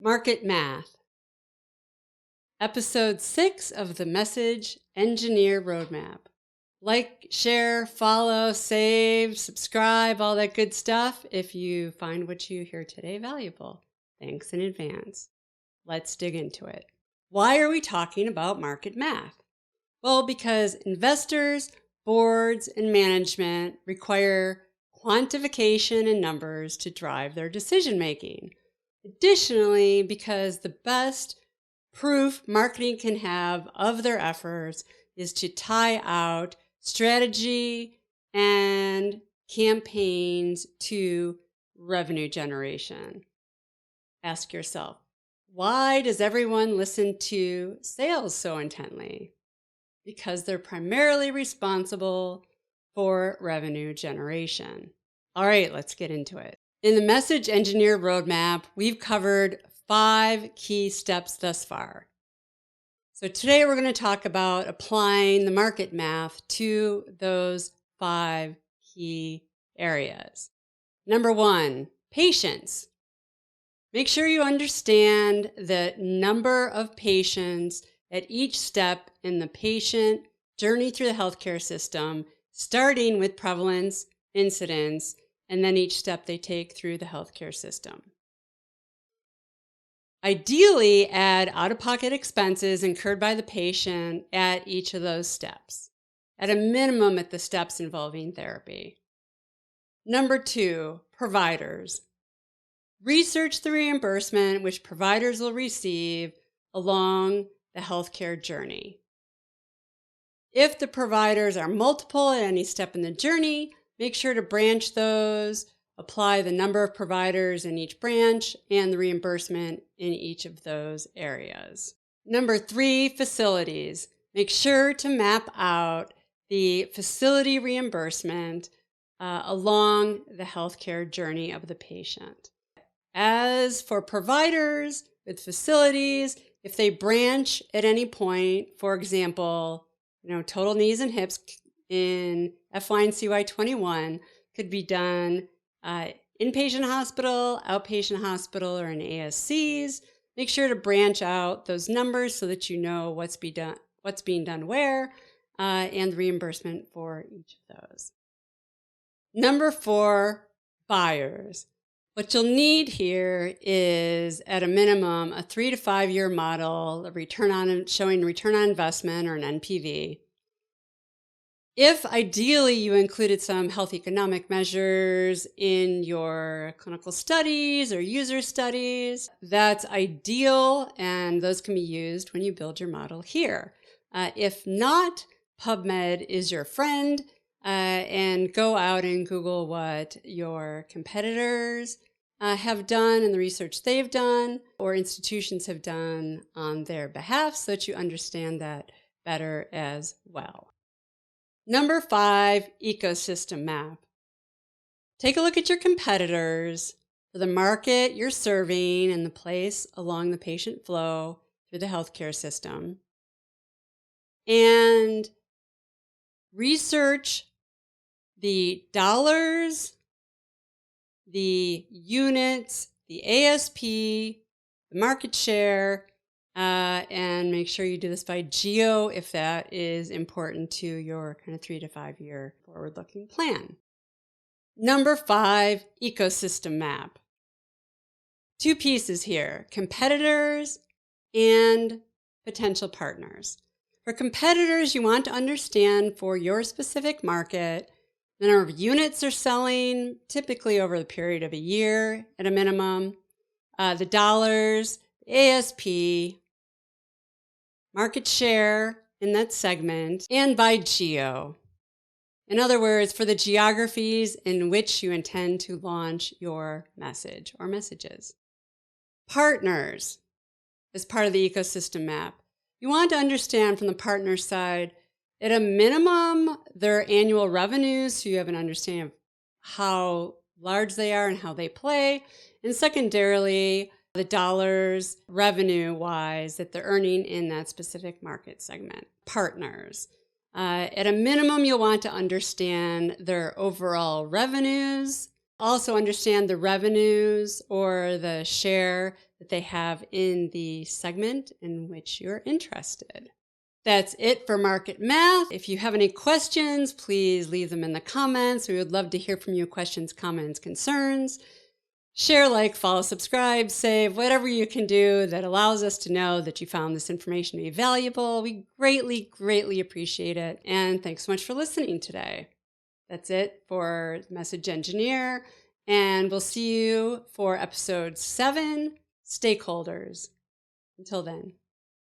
Market Math, Episode 6 of the Message Engineer Roadmap. Like, share, follow, save, subscribe, all that good stuff if you find what you hear today valuable. Thanks in advance. Let's dig into it. Why are we talking about market math? Well, because investors, boards, and management require quantification and numbers to drive their decision making. Additionally, because the best proof marketing can have of their efforts is to tie out strategy and campaigns to revenue generation. Ask yourself, why does everyone listen to sales so intently? Because they're primarily responsible for revenue generation. All right, let's get into it. In the Message Engineer Roadmap, we've covered 5 key steps thus far. So today we're going to talk about applying the market math to those 5 key areas. Number 1, patients. Make sure you understand the number of patients at each step in the patient journey through the healthcare system, starting with prevalence, incidence, and then each step they take through the healthcare system. Ideally, add out-of-pocket expenses incurred by the patient at each of those steps, at a minimum at the steps involving therapy. Number 2, providers. Research the reimbursement which providers will receive along the healthcare journey. If the providers are multiple at any step in the journey, make sure to branch those, apply the number of providers in each branch and the reimbursement in each of those areas. Number 3, facilities. Make sure to map out the facility reimbursement along the healthcare journey of the patient. As for providers with facilities, if they branch at any point, for example, total knees and hips in FY and CY21 could be done inpatient hospital, outpatient hospital, or in ASCs. Make sure to branch out those numbers so that you know what's being done where, and reimbursement for each of those. Number 4, buyers. What you'll need here is, at a minimum, a 3 to 5 year model of showing return on investment, or an NPV. If ideally you included some health economic measures in your clinical studies or user studies, that's ideal, and those can be used when you build your model here. If not, PubMed is your friend, and go out and Google what your competitors have done and the research they've done or institutions have done on their behalf so that you understand that better as well. Number 5, ecosystem map. Take a look at your competitors for the market you're serving and the place along the patient flow through the healthcare system. And research the dollars, the units, the ASP, the market share, and make sure you do this by geo if that is important to your kind of 3 to 5 year forward-looking plan. Number 5, ecosystem map. 2 pieces here, competitors and potential partners. For competitors, you want to understand for your specific market the number of units they're selling, typically over the period of a year at a minimum, the dollars, ASP, market share in that segment, and by geo. In other words, for the geographies in which you intend to launch your message or messages. Partners as part of the ecosystem map. You want to understand from the partner side, at a minimum, their annual revenues, so you have an understanding of how large they are and how they play. And secondarily, the dollars revenue-wise that they're earning in that specific market segment. Partners. At a minimum, you'll want to understand their overall revenues Also understand the revenues or the share that they have in the segment in which you're interested. That's it for market math. If you have any questions, please leave them in the comments. We would love to hear from you. Questions, comments, concerns. Share, like, follow, subscribe, save, whatever you can do that allows us to know that you found this information to be valuable. We greatly, greatly appreciate it. And thanks so much for listening today. That's it for Message Engineer. And we'll see you for episode 7, Stakeholders. Until then.